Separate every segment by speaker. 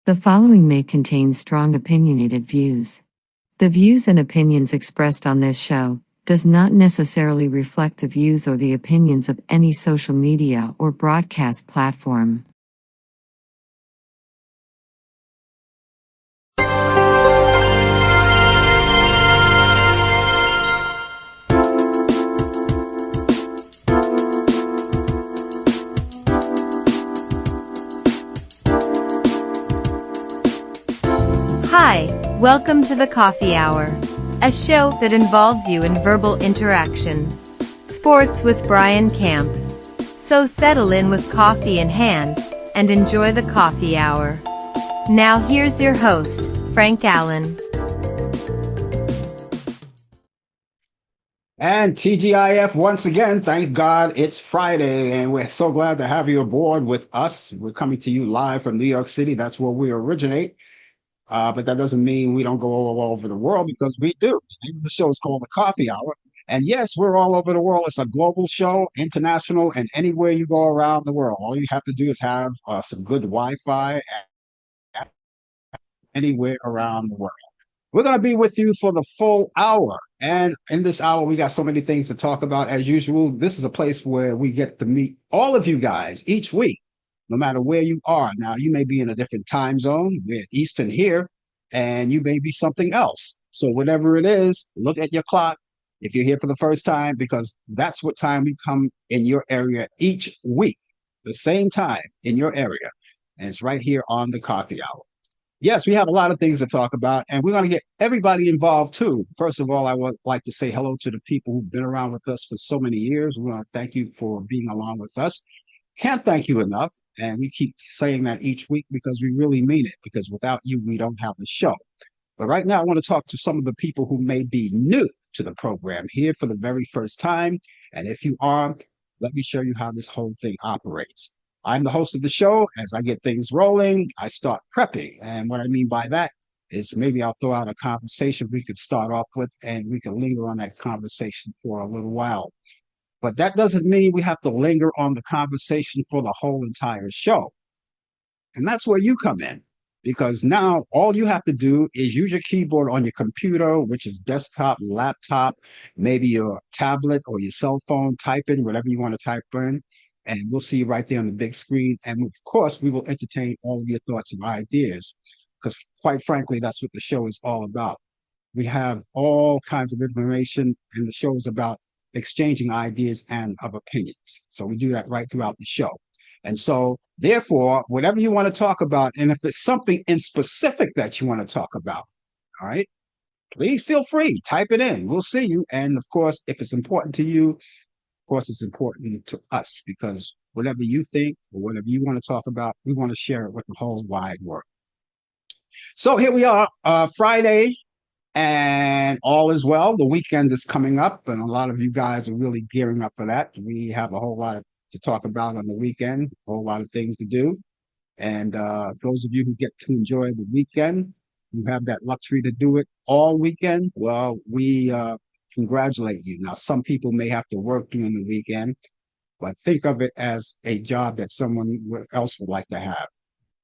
Speaker 1: The following may contain strong opinionated views. The views and opinions expressed on this show does not necessarily reflect the views or the opinions of any social media or broadcast platform.
Speaker 2: Hi, welcome to the Coffee Hour, a show that involves you in verbal interaction. Sports with Brian Camp. So settle in with coffee in hand and enjoy the Coffee Hour. Now here's your host, Frank Allan.
Speaker 3: And TGIF once again, thank God it's Friday, and we're so glad to have you aboard with us. We're coming to you live from New York City. That's where we originate. But that doesn't mean we don't go all over the world, because we do. The show is called The Coffee Hour. And yes, we're all over the world. It's a global show, international, and anywhere you go around the world. All you have to do is have some good Wi-Fi anywhere around the world. We're going to be with you for the full hour. And in this hour, we got so many things to talk about. As usual, this is a place where we get to meet all of you guys each week, no matter where you are. Now, you may be in a different time zone. We're Eastern here, and you may be something else. So whatever it is, look at your clock if you're here for the first time, because that's what time we come in your area each week, the same time in your area. And it's right here on the Coffee Hour. Yes, we have a lot of things to talk about, and we're going to get everybody involved too. First of all, I would like to say hello to the people who've been around with us for so many years. We want to thank you for being along with us. Can't thank you enough, and we keep saying that each week because we really mean it, because without you, we don't have the show. But right now, I want to talk to some of the people who may be new to the program, here for the very first time. And if you are, let me show you how this whole thing operates. I'm the host of the show. As I get things rolling, I start prepping. And what I mean by that is maybe I'll throw out a conversation we could start off with, and we can linger on that conversation for a little while. But that doesn't mean we have to linger on the conversation for the whole entire show. And that's where you come in, because now all you have to do is use your keyboard on your computer, which is desktop, laptop, maybe your tablet or your cell phone, type in whatever you want to type in, and we'll see you right there on the big screen. And of course, we will entertain all of your thoughts and ideas, because quite frankly, that's what the show is all about. We have all kinds of information, and the show is about exchanging ideas and of opinions. So we do that right throughout the show. And so, therefore, whatever you want to talk about, and if it's something in specific that you want to talk about, all right, please feel free, type it in. We'll see you. And of course, if it's important to you, of course, it's important to us, because whatever you think or whatever you want to talk about, we want to share it with the whole wide world. So here we are, Friday, and all is well. The weekend is coming up, and a lot of you guys are really gearing up for that. We have a whole lot to talk about on the weekend, a whole lot of things to do. And those of you who get to enjoy the weekend, who have that luxury to do it all weekend, well, we congratulate you. Now, some people may have to work during the weekend, but think of it as a job that someone else would like to have.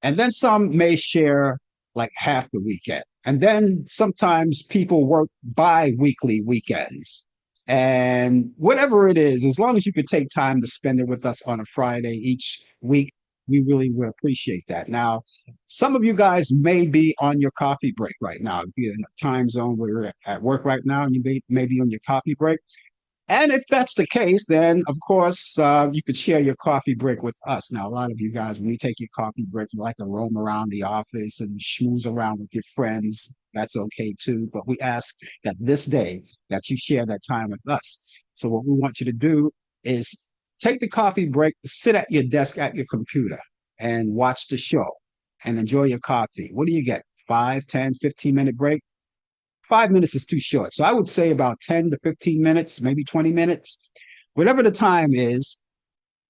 Speaker 3: And then some may share like half the weekend. And then sometimes people work bi-weekly weekends. And whatever it is, as long as you could take time to spend it with us on a Friday each week, we really would appreciate that. Now, some of you guys may be on your coffee break right now. If you're in a time zone where you're at work right now and you may be on your coffee break, and if that's the case, then of course you could share your coffee break with us. Now, a lot of you guys, when you take your coffee break, you like to roam around the office and schmooze around with your friends. That's okay too. But we ask that this day that you share that time with us. So what we want you to do is take the coffee break, sit at your desk at your computer and watch the show and enjoy your coffee. What do you get? 5, 10, 15-minute break? 5 minutes is too short. So I would say about 10 to 15 minutes, maybe 20 minutes, whatever the time is,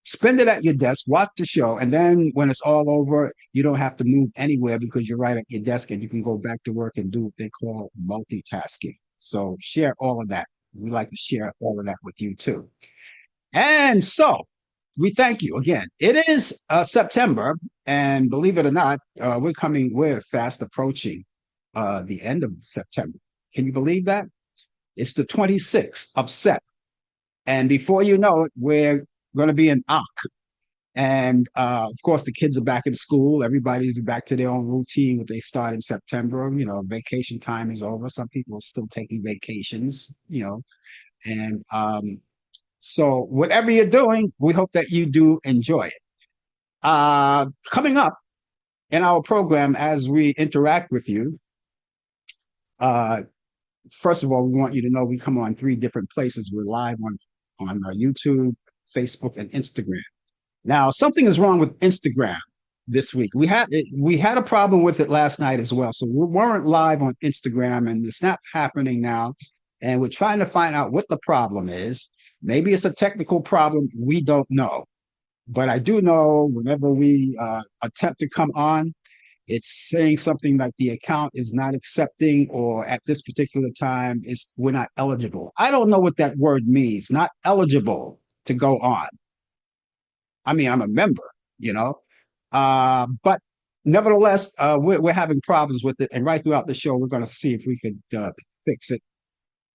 Speaker 3: spend it at your desk, watch the show. And then when it's all over, you don't have to move anywhere, because you're right at your desk and you can go back to work and do what they call multitasking. So share all of that. We like to share all of that with you too. And so we thank you again. It is September, and believe it or not, we're fast approaching the end of September. Can you believe that? It's the 26th of Sep. And before you know it, we're going to be in Ak. And of course, the kids are back in school. Everybody's back to their own routine. What they start in September, vacation time is over. Some people are still taking vacations, and so whatever you're doing, we hope that you do enjoy it. Coming up in our program as we interact with you, uh, first of all, we want you to know we come on three different places. We're live on YouTube, Facebook, and Instagram. Now, something is wrong with Instagram this week. We had a problem with it last night as well, so we weren't live on Instagram, and it's not happening now. And we're trying to find out what the problem is. Maybe it's a technical problem. We don't know, but I do know whenever we attempt to come on, it's saying something like the account is not accepting, or at this particular time, we're not eligible. I don't know what that word means. Not eligible to go on. I mean, I'm a member, but nevertheless, we're having problems with it. And right throughout the show, we're going to see if we could fix it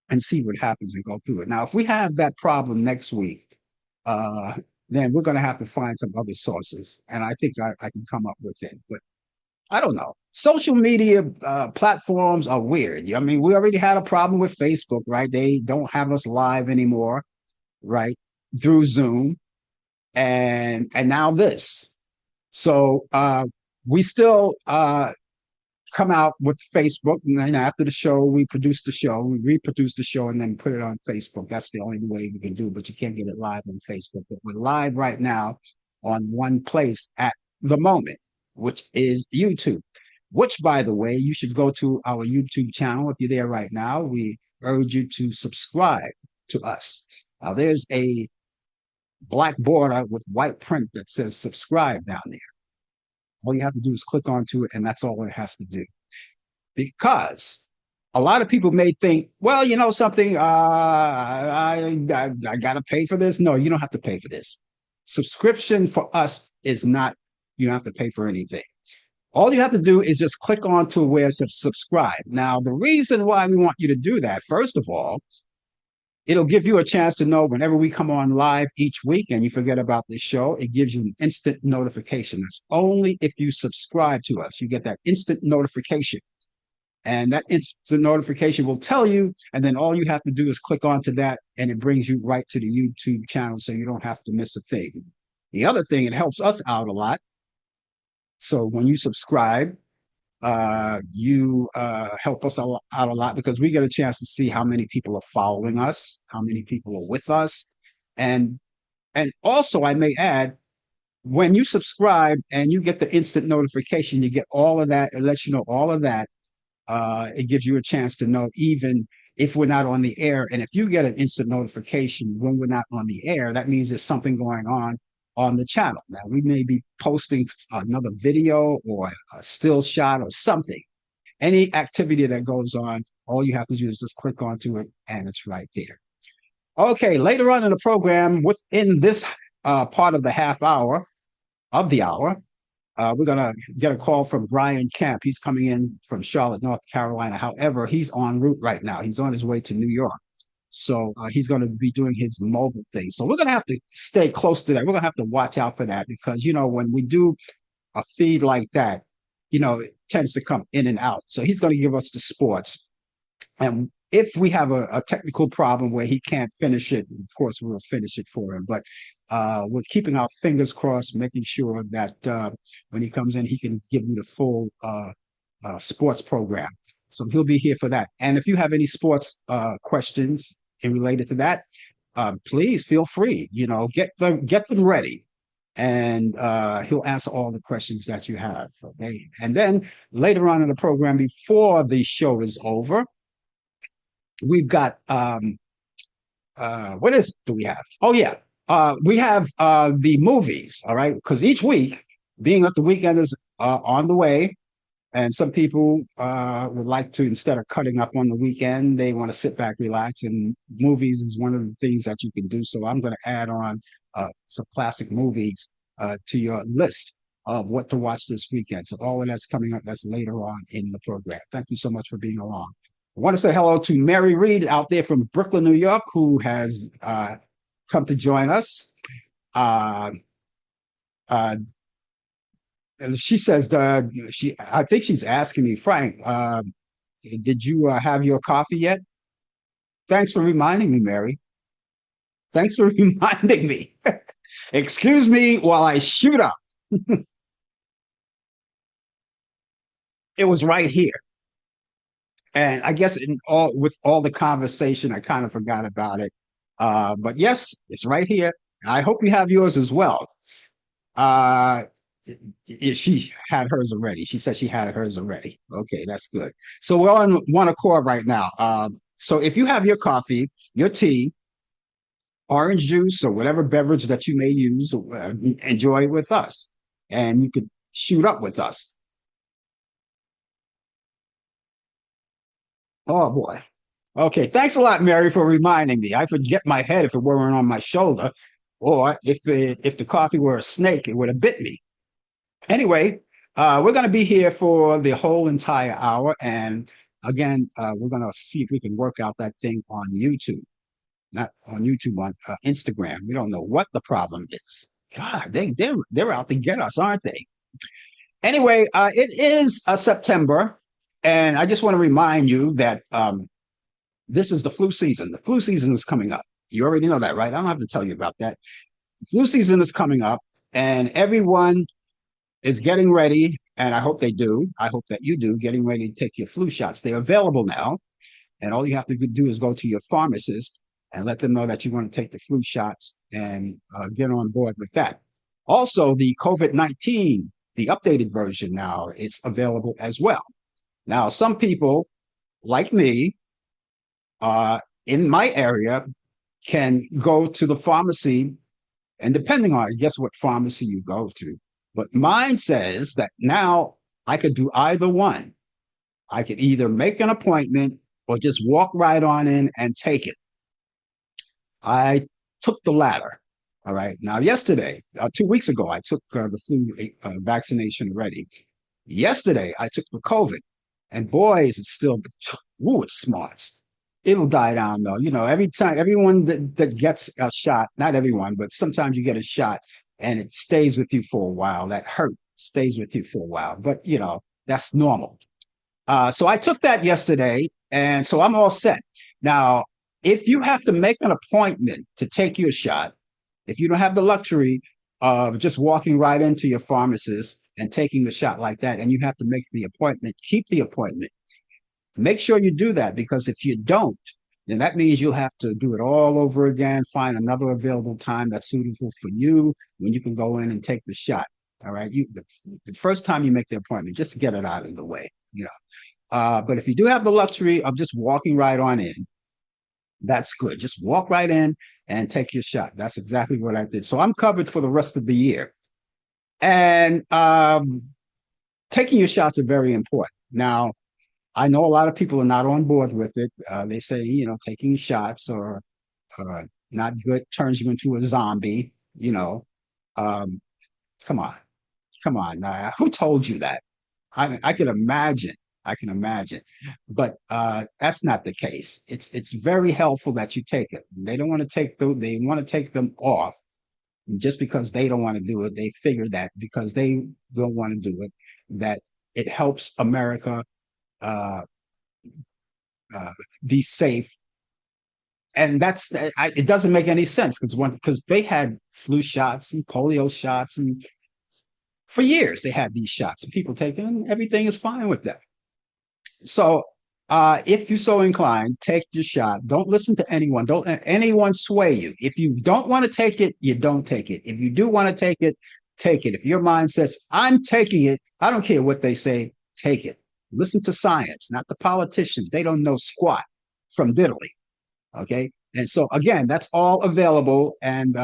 Speaker 3: and see what happens and go through it. Now, if we have that problem next week, uh, then we're going to have to find some other sources. And I think I can come up with it. But I don't know. Social media platforms are weird. I mean, we already had a problem with Facebook, right? They don't have us live anymore, right? Through Zoom. And now this. So we still come out with Facebook, and then after the show, we reproduce the show, and then put it on Facebook. That's the only way we can do, but you can't get it live on Facebook. But we're live right now on one place at the moment, which is YouTube. Which, by the way, you should go to our YouTube channel. If you're there right now, we urge you to subscribe to us. Now, there's a black border with white print that says subscribe down there. All you have to do is click onto it, and that's all it has to do. Because a lot of people may think, well, you know something, I got to pay for this. No, you don't have to pay for this. Subscription for us is not, you don't have to pay for anything. All you have to do is just click on to where it says subscribe. Now, the reason why we want you to do that, first of all, it'll give you a chance to know whenever we come on live each week and you forget about this show, it gives you an instant notification. That's only if you subscribe to us. You get that instant notification. And that instant notification will tell you, and then all you have to do is click onto that, and it brings you right to the YouTube channel, so you don't have to miss a thing. The other thing, it helps us out a lot. So when you subscribe, you help us out a lot, because we get a chance to see how many people are following us, how many people are with us. And also, I may add, when you subscribe and you get the instant notification, you get all of that. It lets you know all of that. It gives you a chance to know even if we're not on the air. And if you get an instant notification when we're not on the air, that means there's something going on the channel. Now, we may be posting another video or a still shot or something. Any activity that goes on, all you have to do is just click onto it, and it's right there. Okay, later on in the program, within this part of the half hour of the hour, we're going to get a call from Brian Camp. He's coming in from Charlotte, North Carolina. However, he's en route right now. He's on his way to New York. So he's going to be doing his mobile thing. So we're going to have to stay close to that. We're going to have to watch out for that, because, when we do a feed like that, it tends to come in and out. So he's going to give us the sports. And if we have a technical problem where he can't finish it, of course, we'll finish it for him. But we're keeping our fingers crossed, making sure that when he comes in, he can give you the full sports program. So he'll be here for that. And if you have any sports questions related to that, please feel free. Get them ready, and he'll answer all the questions that you have. Okay. And then later on in the program, before the show is over, we've got what do we have? Oh yeah, we have the movies. All right, because each week, being that the weekend is on the way. And some people would like to, instead of cutting up on the weekend, they want to sit back, relax, and movies is one of the things that you can do. So I'm going to add on some classic movies to your list of what to watch this weekend. So all of that's coming up. That's later on in the program. Thank you so much for being along. I want to say hello to Mary Reed out there from Brooklyn, New York, who has come to join us. Uh, uh, she says I think she's asking me, Frank, did you have your coffee yet? Thanks for reminding me, Mary. Thanks for reminding me. Excuse me while I shoot up. It was right here. And I guess with all the conversation, I kind of forgot about it. But yes, it's right here. I hope you have yours as well. Uh, she had hers already. She said she had hers already. Okay, that's good. So we're on one accord right now. So if you have your coffee, your tea, orange juice, or whatever beverage that you may use, enjoy it with us, and you could shoot up with us. Oh boy. Okay, thanks a lot, Mary, for reminding me. I forget my head if it weren't on my shoulder, or if the coffee were a snake, it would have bit me. Anyway, we're going to be here for the whole entire hour, and again, we're going to see if we can work out that thing on YouTube, not on YouTube, on Instagram. We don't know what the problem is. God, they're out to get us, aren't they? Anyway, it is September, and I just want to remind you that this is the flu season. The flu season is coming up. You already know that, right? I don't have to tell you about that. The flu season is coming up, and everyone is getting ready, and I hope they do. I hope that you do, getting ready to take your flu shots. They're available now, and all you have to do is go to your pharmacist and let them know that you want to take the flu shots and get on board with that. Also, the COVID-19, the updated version now, it's available as well. Now, some people like me in my area can go to the pharmacy, and depending on, I guess, what pharmacy you go to, but mine says that now I could do either one. I could either make an appointment or just walk right on in and take it. I took the latter. All right. Now, yesterday, 2 weeks ago, I took the flu vaccination already. Yesterday, I took the COVID, and boys, it's still, ooh, it's smarts. It'll die down though. You know, everyone that gets a shot, not everyone, but sometimes you get a shot and it stays with you for a while. That hurt stays with you for a while, but you know, that's normal. So I took that yesterday, and so I'm all set. Now, if you have to make an appointment to take your shot, if you don't have the luxury of just walking right into your pharmacist and taking the shot like that, and you have to make the appointment, keep the appointment. Make sure you do that, because if you don't, then that means you'll have to do it all over again, find another available time that's suitable for you when you can go in and take the shot. All right. The first time you make the appointment, just get it out of the way, you know. But if you do have the luxury of just walking right on in, that's good. Just walk right in and take your shot. That's exactly what I did. So I'm covered for the rest of the year. And taking your shots are very important. Now, I know a lot of people are not on board with it. They say, you know, taking shots or not good, turns you into a zombie, you know. Um, come on. Come on. Who told you that? I can imagine. I can imagine. But that's not the case. It's very helpful that you take it. They don't want to take them, they want to take them off just because they don't want to do it. They figure that because they don't want to do it, that it helps America uh, be safe. And it doesn't make any sense because they had flu shots and polio shots, and for years they had these shots and people taking them. Everything is fine with them. So if you're so inclined, take your shot. Don't listen to anyone. Don't let anyone sway you. If you don't want to take it, you don't take it. If you do want to take it, take it. If your mind says, I'm taking it, I don't care what they say, take it. Listen to science, not the politicians. They don't know squat from diddly. Okay. And so, again, that's all available, and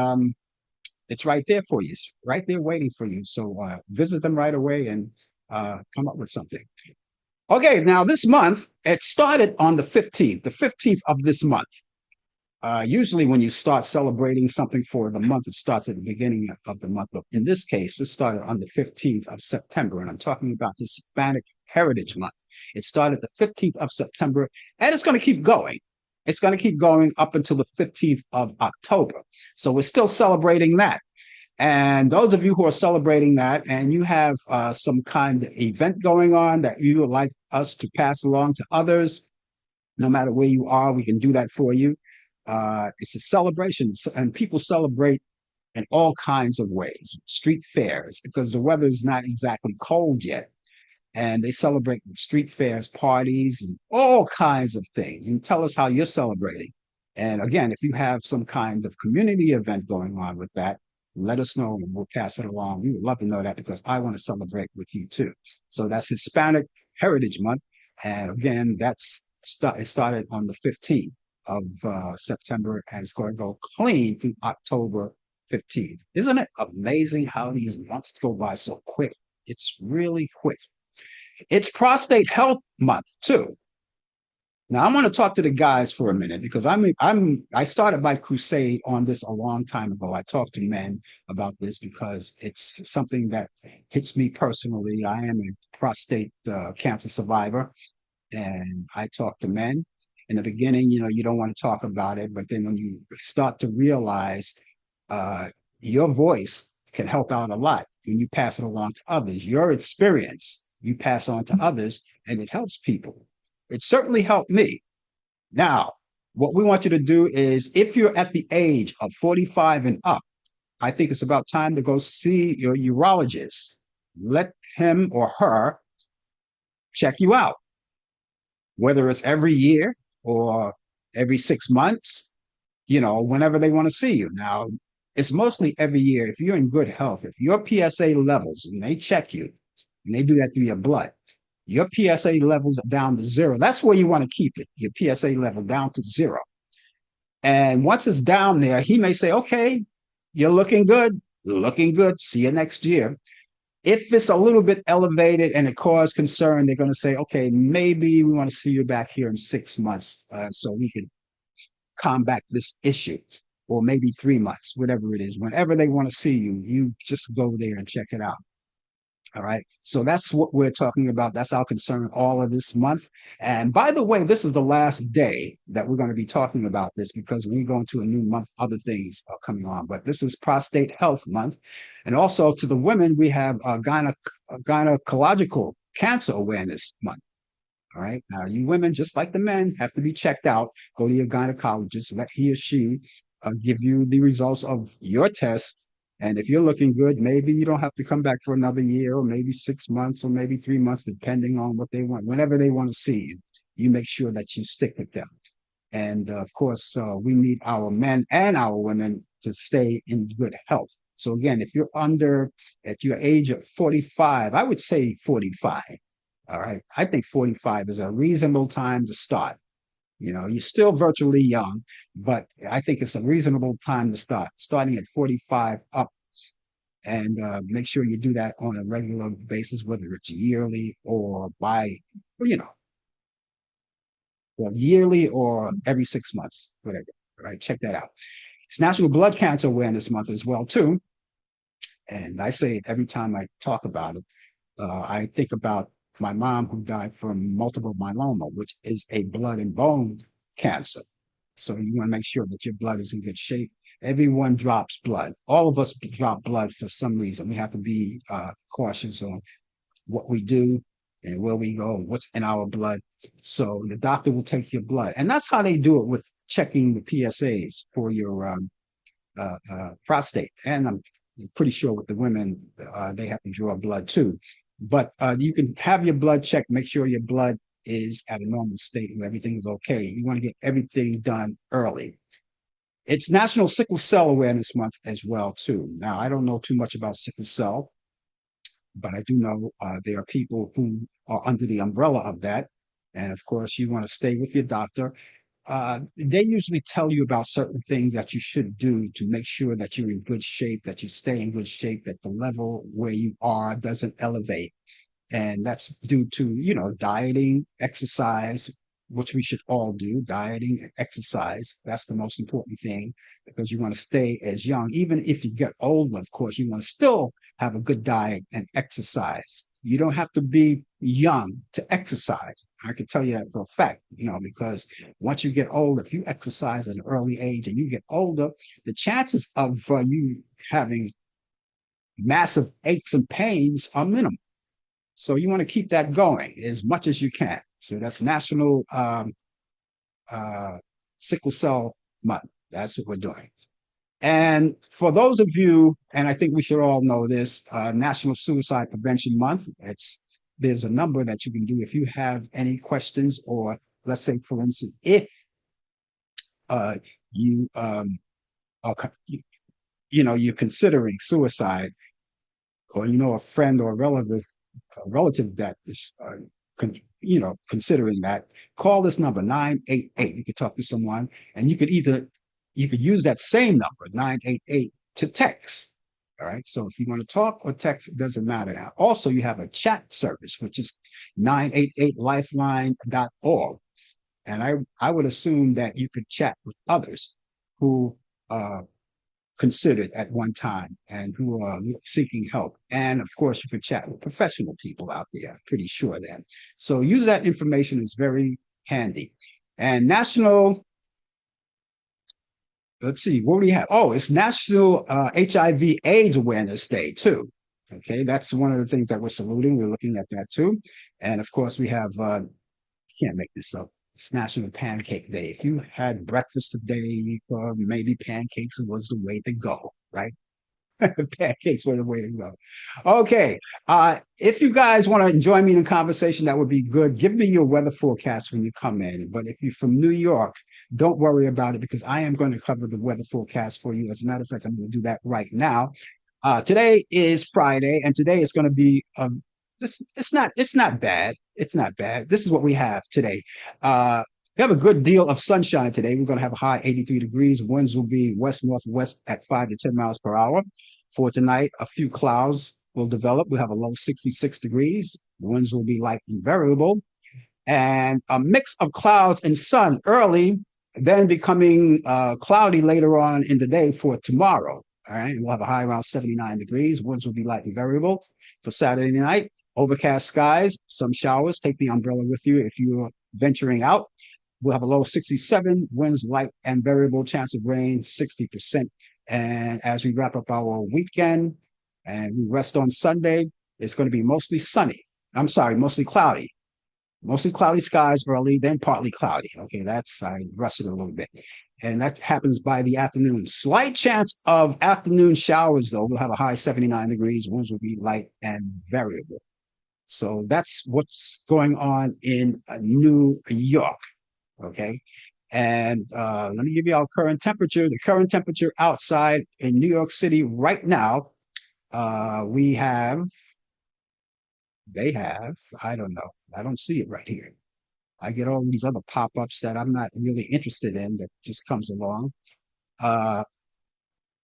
Speaker 3: it's right there for you. It's right there waiting for you. So visit them right away and come up with something. Okay, now this month, it started on the 15th of this month. Usually, when you start celebrating something for the month, it starts at the beginning of the month. But in this case, it started on the 15th of September, and I'm talking about Hispanic Heritage Month. It started the 15th of September, and it's going to keep going. It's going to keep going up until the 15th of October. So we're still celebrating that. And those of you who are celebrating that and you have some kind of event going on that you would like us to pass along to others, no matter where you are, we can do that for you. It's a celebration, and people celebrate in all kinds of ways. Street fairs, because the weather is not exactly cold yet, and they celebrate with street fairs, parties, and all kinds of things. And tell us how you're celebrating. And again, if you have some kind of community event going on with that, let us know and we'll pass it along. We would love to know that because I want to celebrate with you too. So that's Hispanic Heritage Month. And again, it started on the 15th of September and it's going to go clean through October 15th. Isn't it amazing how these months go by so quick? It's really quick. It's Prostate Health Month too. Now I'm going to talk to the guys for a minute because I started my crusade on this a long time ago. I talked to men about this because it's something that hits me personally. I am a prostate cancer survivor, and I talk to men. In the beginning, you don't want to talk about it, but then when you start to realize your voice can help out a lot when you pass it along to others. Your experience you pass on to others, and it helps people. It certainly helped me. Now, what we want you to do is if you're at the age of 45 and up, I think it's about time to go see your urologist. Let him or her check you out, whether it's every year or every 6 months, whenever they want to see you. Now, it's mostly every year. If you're in good health, if your PSA levels, and they check you, and they do that through your blood, your PSA levels are down to zero. That's where you want to keep it, your PSA level down to zero. And once it's down there, he may say, okay, you're looking good, see you next year. If it's a little bit elevated and it causes concern, they're going to say, okay, maybe we want to see you back here in 6 months so we can combat this issue, or maybe 3 months, whatever it is. Whenever they want to see you, you just go there and check it out. All right. So that's what we're talking about. That's our concern all of this month. And by the way, this is the last day that we're going to be talking about this because when we go into a new month, other things are coming on. But this is Prostate Health Month. And also to the women, we have Gynecological Cancer Awareness Month. All right. Now, you women, just like the men, have to be checked out. Go to your gynecologist. Let he or she give you the results of your test. And if you're looking good, maybe you don't have to come back for another year or maybe 6 months or maybe 3 months, depending on what they want. Whenever they want to see you, you make sure that you stick with them. And of course, we need our men and our women to stay in good health. So again, if you're at your age of 45, I would say 45. All right. I think 45 is a reasonable time to start. You're still virtually young, but I think it's a reasonable time to start, starting at 45 up. And make sure you do that on a regular basis, whether it's yearly or yearly or every 6 months, whatever. Right? Check that out. It's National Blood Cancer Awareness Month as well, too. And I say it every time I talk about it. I think about my mom who died from multiple myeloma, which is a blood and bone cancer. So you want to make sure that your blood is in good shape. Everyone drops blood. All of us drop blood for some reason. We have to be cautious on what we do and where we go and what's in our blood. So the doctor will take your blood. And that's how they do it with checking the PSAs for your prostate. And I'm pretty sure with the women, they have to draw blood too. But you can have your blood checked, make sure your blood is at a normal state and everything's okay. You want to get everything done early. It's National Sickle Cell Awareness Month as well, too. Now, I don't know too much about sickle cell, but I do know there are people who are under the umbrella of that. And of course, you want to stay with your doctor. They usually tell you about certain things that you should do to make sure that you're in good shape, that you stay in good shape, that the level where you are doesn't elevate. And that's due to, dieting, exercise, which we should all do, dieting and exercise. That's the most important thing because you want to stay as young. Even if you get older, of course, you want to still have a good diet and exercise. You don't have to be young to exercise. I can tell you that for a fact, because once you get older, if you exercise at an early age and you get older, the chances of you having massive aches and pains are minimal. So you want to keep that going as much as you can. So that's National Sickle Cell Month. That's what we're doing. And for those of you, and I think we should all know this, National Suicide Prevention Month. There's a number that you can do if you have any questions, or let's say, for instance, if you are, you're considering suicide, or a friend or a relative that is considering that, call this number 988. You could talk to someone, and you could use that same number 988 to text. All right. So if you want to talk or text, it doesn't matter. Now, also, you have a chat service, which is 988lifeline.org. And I would assume that you could chat with others who considered at one time and who are seeking help. And of course, you can chat with professional people out there. I'm pretty sure that. So use that information. Is very handy. And let's see, what do we have? Oh, it's National HIV/AIDS Awareness Day too. Okay, that's one of the things that we're saluting. We're looking at that too. And of course, we have, can't make this up. It's National Pancake Day. If you had breakfast today, maybe pancakes was the way to go, right? Pancakes were the way to go. Okay. If you guys want to join me in a conversation, that would be good. Give me your weather forecast when you come in. But if you're from New York, don't worry about it because I am going to cover the weather forecast for you. As a matter of fact, I'm going to do that right now. Today is Friday, and today is going to be it's not bad. It's not bad. This is what we have today. We have a good deal of sunshine today. We're going to have a high 83 degrees. Winds will be west-northwest at 5 to 10 miles per hour. For tonight, a few clouds will develop. We'll have a low 66 degrees. Winds will be light and variable. And a mix of clouds and sun early, then becoming cloudy later on in the day for tomorrow. All right. We'll have a high around 79 degrees. Winds will be light and variable. For Saturday night, overcast skies, some showers. Take the umbrella with you if you're venturing out. We'll have a low 67, winds light and variable, chance of rain 60%. And as we wrap up our weekend and we rest on Sunday, it's going to be mostly sunny. I'm sorry, mostly cloudy. Mostly cloudy skies early, then partly cloudy. Okay, I rushed it a little bit. And that happens by the afternoon. Slight chance of afternoon showers, though. We'll have a high 79 degrees. Winds will be light and variable. So that's what's going on in New York. Okay. And let me give you our current temperature. The current temperature outside in New York City right now, they have, I don't know. I don't see it right here. I get all these other pop-ups that I'm not really interested in that just comes along.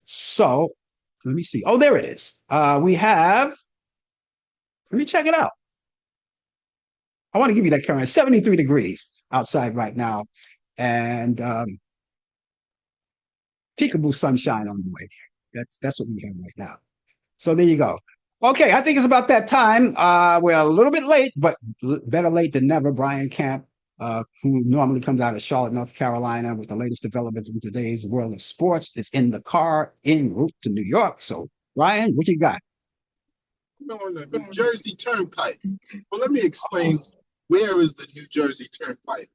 Speaker 3: So let me see. Oh, there it is. Let me check it out. I want to give you that current 73 degrees outside right now. And peekaboo sunshine on the way there. That's what we have right now. So there you go. Okay, I think it's about that time. We're a little bit late, but better late than never. Brian Camp, who normally comes out of Charlotte, North Carolina, with the latest developments in today's world of sports, is in the car en route to New York. So, Brian, what you got?
Speaker 4: On the New Jersey Turnpike. Well, let me explain where is the New Jersey Turnpike.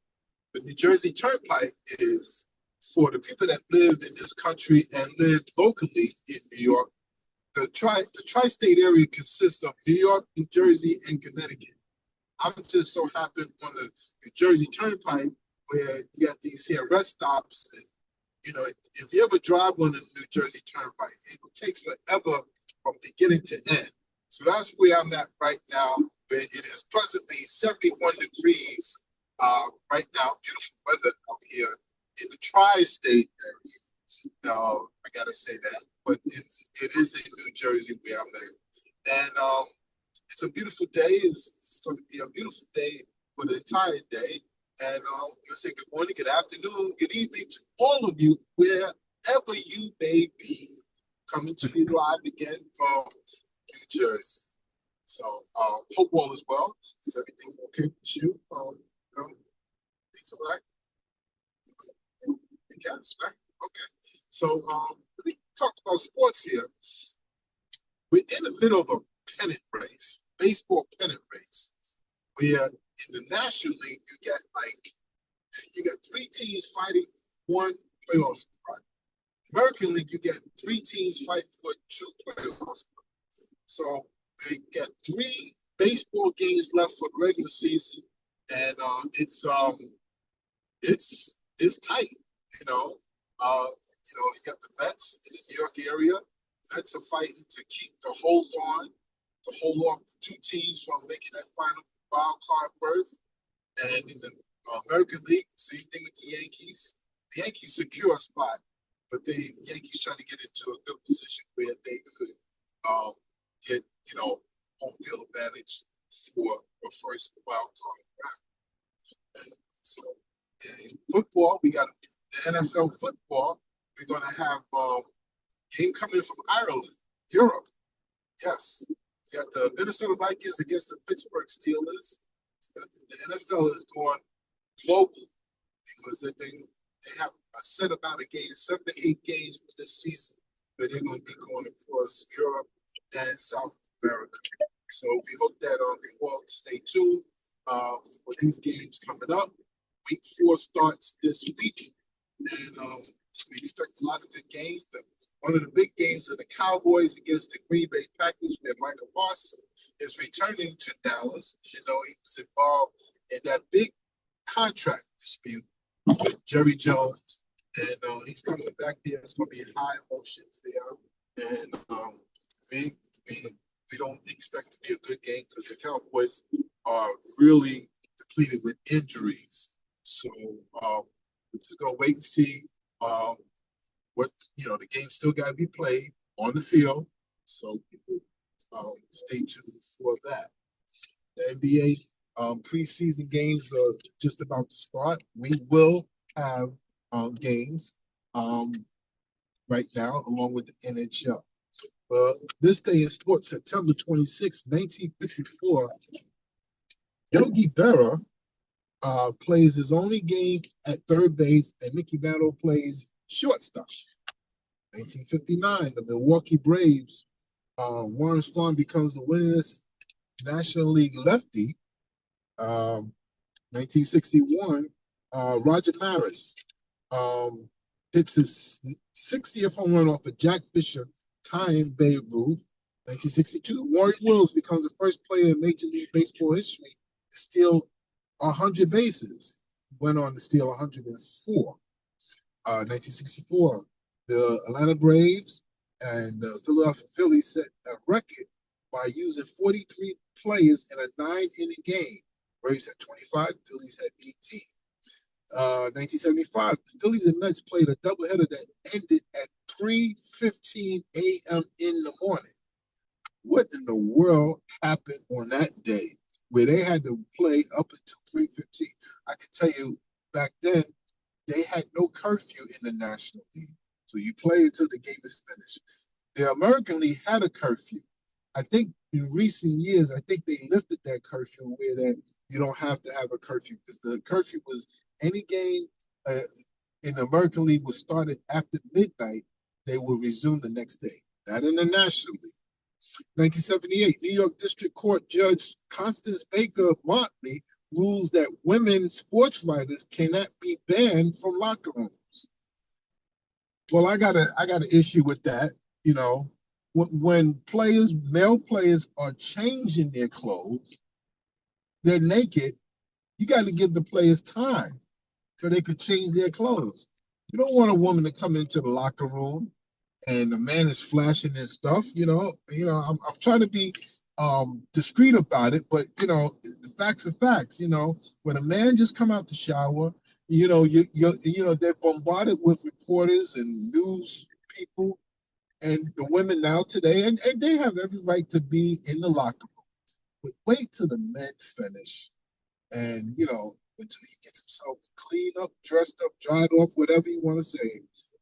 Speaker 4: The New Jersey Turnpike is for the people that live in this country and live locally in New York. The tri-state area consists of New York, New Jersey, and Connecticut. I'm just so happened on the New Jersey Turnpike where you got these here rest stops. And, if you ever drive on the New Jersey Turnpike, it takes forever from beginning to end. So that's where I'm at right now. Where it is presently 71 degrees right now. Beautiful weather out here in the tri-state area. I gotta say that, but it is in New Jersey where I'm at, and it's a beautiful day. It's going to be a beautiful day for the entire day. And I want to say good morning, good afternoon, good evening to all of you, wherever you may be, coming to you live again from New Jersey. So, hope all is well. Is everything okay with you? Things all right? Yes, right? Okay. So, let me talk about sports here. We're in the middle of a pennant race, baseball pennant race, where in the National League you got three teams fighting for one playoff spot. American League, you get three teams fighting for two playoff spots. So they got three baseball games left for the regular season, and it's tight. You know, you got the Mets in the New York area. Mets are fighting to hold off two teams from making that final wild card berth. And in the American League, same thing with the Yankees. The Yankees secure a spot, but the Yankees trying to get into a good position where they could get home field advantage for a first wild card round. So in football, we got the NFL football. We're going to have game coming from Ireland, Europe. Yes, we got the Minnesota Vikings against the Pittsburgh Steelers. The NFL is going global because they have a set amount of games, 7 to 8 games for this season, but they're going to be going across Europe and South America. So we hope that we all stay tuned for these games coming up. Week 4 starts this week, and we expect a lot of good games. One of the big games are the Cowboys against the Green Bay Packers, where Michael Parsons is returning to Dallas. As you know, he was involved in that big contract dispute with Jerry Jones, and he's coming back there. It's going to be high emotions there, and we don't expect to be a good game because the Cowboys are really depleted with injuries. So we're just going to wait and see what the game still got to be played on the field. So stay tuned for that. The NBA preseason games are just about to start. We will have games right now, along with the NHL. This day in sports, September 26, 1954, Yogi Berra plays his only game at third base, and Mickey Mantle plays shortstop. 1959, the Milwaukee Braves, Warren Spahn becomes the winningest National League lefty. 1961, Roger Maris hits his 60th home run off of Jack Fisher, tying Babe Ruth. 1962, Warren Wills becomes the first player in Major League Baseball history to steal 100 bases. Went on to steal 104. 1964, the Atlanta Braves and the Philadelphia Phillies set a record by using 43 players in a 9-inning game. Braves had 25, Phillies had 18. 1975, the Phillies and Mets played a doubleheader that ended at 3:15 a.m. in the morning. What in the world happened on that day where they had to play up until 3:15? I can tell you back then, they had no curfew in the National League. So you play until the game is finished. The American League had a curfew. I think in recent years, I think they lifted that curfew where that you don't have to have a curfew because the curfew was any game in the American League was started after midnight, they will resume the next day. Not in the National League. 1978, New York District Court Judge Constance Baker Motley rules that women sports writers cannot be banned from locker rooms. Well, I got an issue with that. When male players are changing their clothes, they're naked. You got to give the players time so they could change their clothes. You don't want a woman to come into the locker room and the man is flashing his stuff. I'm trying to be discreet about it, but the facts are facts. When a man just come out the shower, they're bombarded with reporters and news people, and the women now today, and they have every right to be in the locker room. But wait till the men finish, and until he gets himself cleaned up, dressed up, dried off, whatever you want to say,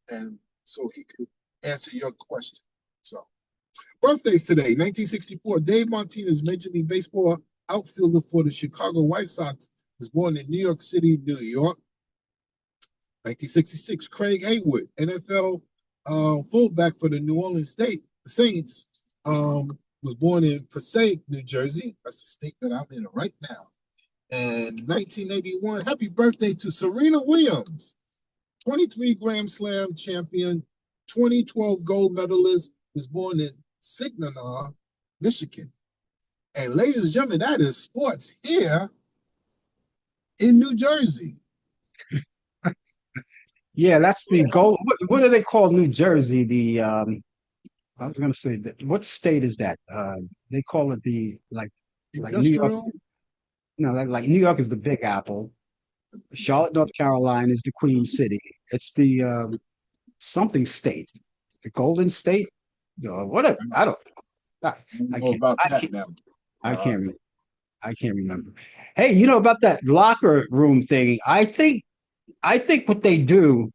Speaker 4: and so he could answer your question. So, birthdays today, 1964. Dave Martinez, Major League Baseball outfielder for the Chicago White Sox, was born in New York City, New York. 1966. Craig Haywood, NFL fullback for the New Orleans State Saints, was born in Passaic, New Jersey. That's the state that I'm in right now. And 1981, happy birthday to Serena Williams, 23 Grand Slam champion, 2012 gold medalist, was born in Saginaw, Michigan. And ladies and gentlemen, that is sports here in New Jersey.
Speaker 3: Yeah, that's the goal. What do they call New Jersey? I was going to say that. What state is that? They call it the like New York.
Speaker 4: Industrial?
Speaker 3: No, like New York is the Big Apple. Charlotte, North Carolina is the Queen City. It's the something state, the Golden State, whatever. I don't. I,
Speaker 4: I
Speaker 3: I
Speaker 4: know
Speaker 3: can't.
Speaker 4: about
Speaker 3: I
Speaker 4: that
Speaker 3: can't.
Speaker 4: now.
Speaker 3: I can't. I can't remember. Hey, you know about that locker room thing? I think what they do,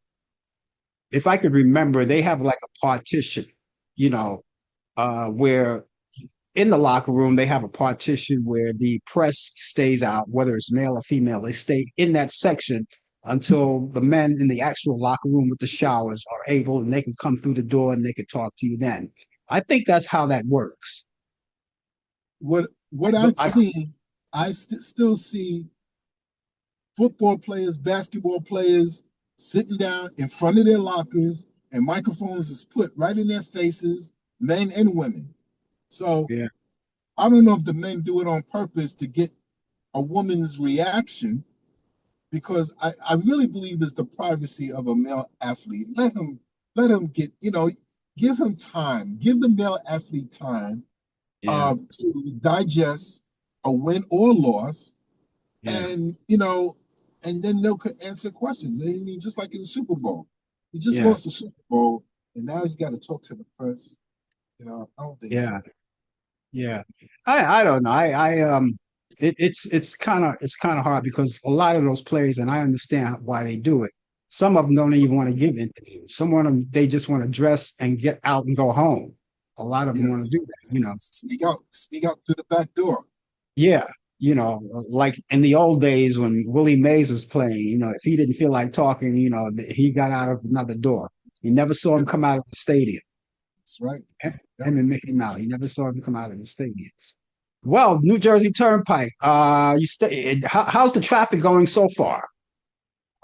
Speaker 3: if I could remember, they have like a partition, you know, where in the locker room they have a partition where the press stays out, whether it's male or female. They stay in that section until the men in the actual locker room with the showers are able, and they can come through the door and they can talk to you then. I think that's how that works.
Speaker 4: What I've seen, I still see football players, basketball players sitting down in front of their lockers, and microphones is put right in their faces, men and women. So
Speaker 3: Yeah.
Speaker 4: I don't know if the men do it on purpose to get a woman's reaction, because I really believe it's the privacy of a male athlete. Let him get, give him time. Give the male athlete time to digest a win or loss, and and then they'll answer questions. I mean, just like in the Super Bowl, you just lost the Super Bowl, and now you got to talk to the press. I don't think so.
Speaker 3: Yeah. I don't know. It's kind of hard because a lot of those plays, and I understand why they do it. Some of them don't even want to give interviews. Some of them they just want to dress and get out and go home. A lot of them want to do that.
Speaker 4: Sneak out through the back door.
Speaker 3: Yeah, like in the old days when Willie Mays was playing, if he didn't feel like talking, he got out of another door. You never saw him come out of the stadium.
Speaker 4: That's right.
Speaker 3: Him and Mickey Mouse. You never saw him come out of the stadium. Well, New Jersey Turnpike. How's the traffic going so far?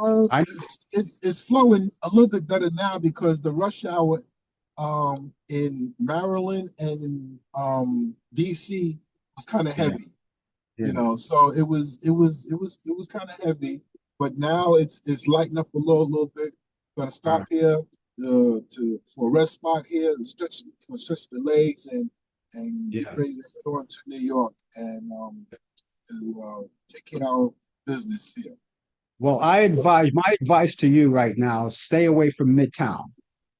Speaker 4: It's flowing a little bit better now because the rush hour in Maryland and in DC was kind of heavy. So it was kind of heavy, but now it's lighting up a little bit. Gotta stop here for a rest spot here and stretch the legs and get ready to head on to New York and to take care of our business here.
Speaker 3: Well, my advice to you right now, stay away from Midtown.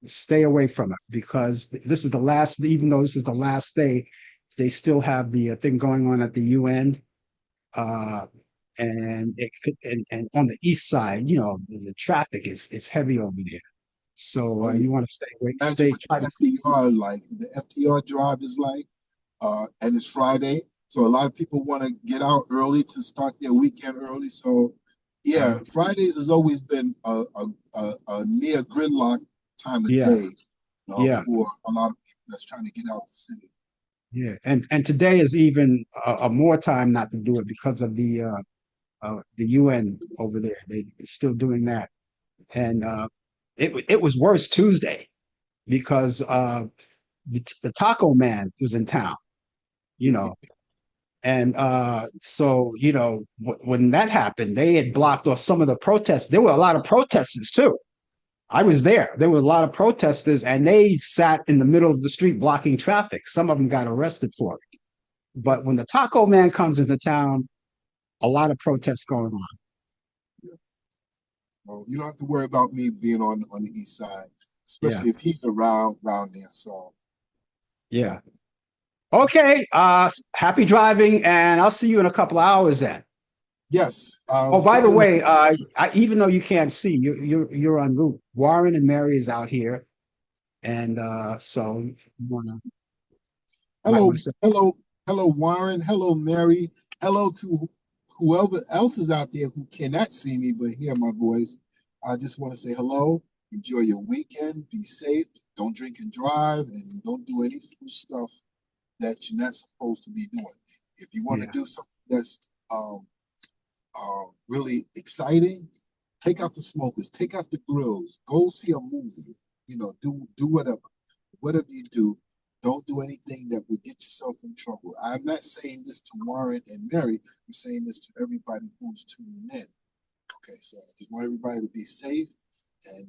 Speaker 3: Stay away from it because this is the last, even though this is the last day, they still have the thing going on at the UN. And on the east side, the traffic is heavy over there. So you want to stay away.
Speaker 4: FDR, like the FDR drive is like, and it's Friday, so a lot of people want to get out early to start their weekend early. So Fridays has always been a near gridlock time of day for a lot of people that's trying to get out the city.
Speaker 3: Yeah, and today is even a more time not to do it because of the UN over there. They're still doing that, and it was worse Tuesday because the taco man was in town, and so when that happened, they had blocked off some of the protests. There were a lot of protesters too. I was there. There were a lot of protesters, and they sat in the middle of the street blocking traffic. Some of them got arrested for it. But when the taco man comes into town, a lot of protests going on.
Speaker 4: Well, you don't have to worry about me being on the east side, especially if he's around there. So,
Speaker 3: yeah. Okay. Happy driving, and I'll see you in a couple of hours then.
Speaker 4: Yes.
Speaker 3: Oh, by the
Speaker 4: So
Speaker 3: way, even though you can't see, you're on route. Warren and Mary is out here, and so you might
Speaker 4: hello,
Speaker 3: want to say,
Speaker 4: hello, Warren. Hello, Mary. Hello to whoever else is out there who cannot see me but hear my voice. I just want to say hello. Enjoy your weekend. Be safe. Don't drink and drive, and don't do any food stuff that you're not supposed to be doing. If you want to
Speaker 3: yeah,
Speaker 4: do something that's really exciting, take out the smokers, take out the grills, go see a movie. Do whatever. Whatever you do, don't do anything that would get yourself in trouble. I'm not saying this to Warren and Mary. I'm saying this to everybody who's tuning in. Okay, so I just want everybody to be safe and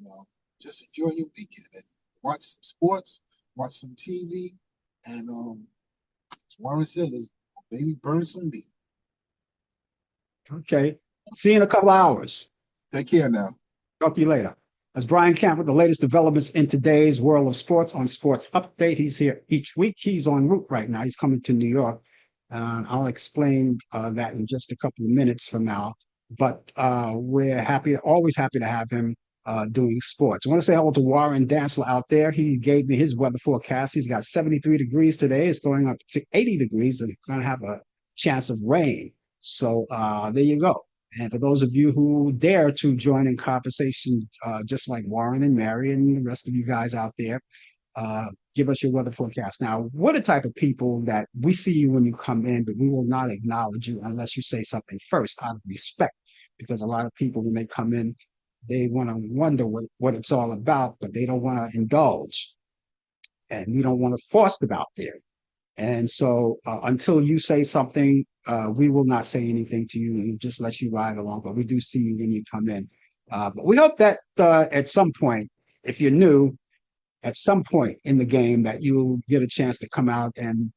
Speaker 4: just enjoy your weekend and watch some sports, watch some TV, and as Warren said, let's maybe burn some meat.
Speaker 3: okay. See you in a couple hours.
Speaker 4: Take care now.
Speaker 3: Talk to you later. That's Brian Camp with the latest developments in today's world of sports on Sports Update. He's here each week. He's en route right now. He's coming to New York. I'll explain that in just a couple of minutes from now. But we're always happy to have him doing sports. I want to say hello to Warren Dansler out there. He gave me his weather forecast. He's got 73 degrees today. It's going up to 80 degrees, and it's going to have a chance of rain. So there you go. And for those of you who dare to join in conversation, just like Warren and Mary and the rest of you guys out there, give us your weather forecast. Now, we're the type of people that we see you when you come in, but we will not acknowledge you unless you say something first out of respect. Because a lot of people, when they come in, they want to wonder what it's all about, but they don't want to indulge. And we don't want to force them out there. And so until you say something, we will not say anything to you and just let you ride along. But we do see you when you come in. But we hope that at some point, if you're new, at some point in the game, that you'll get a chance to come out and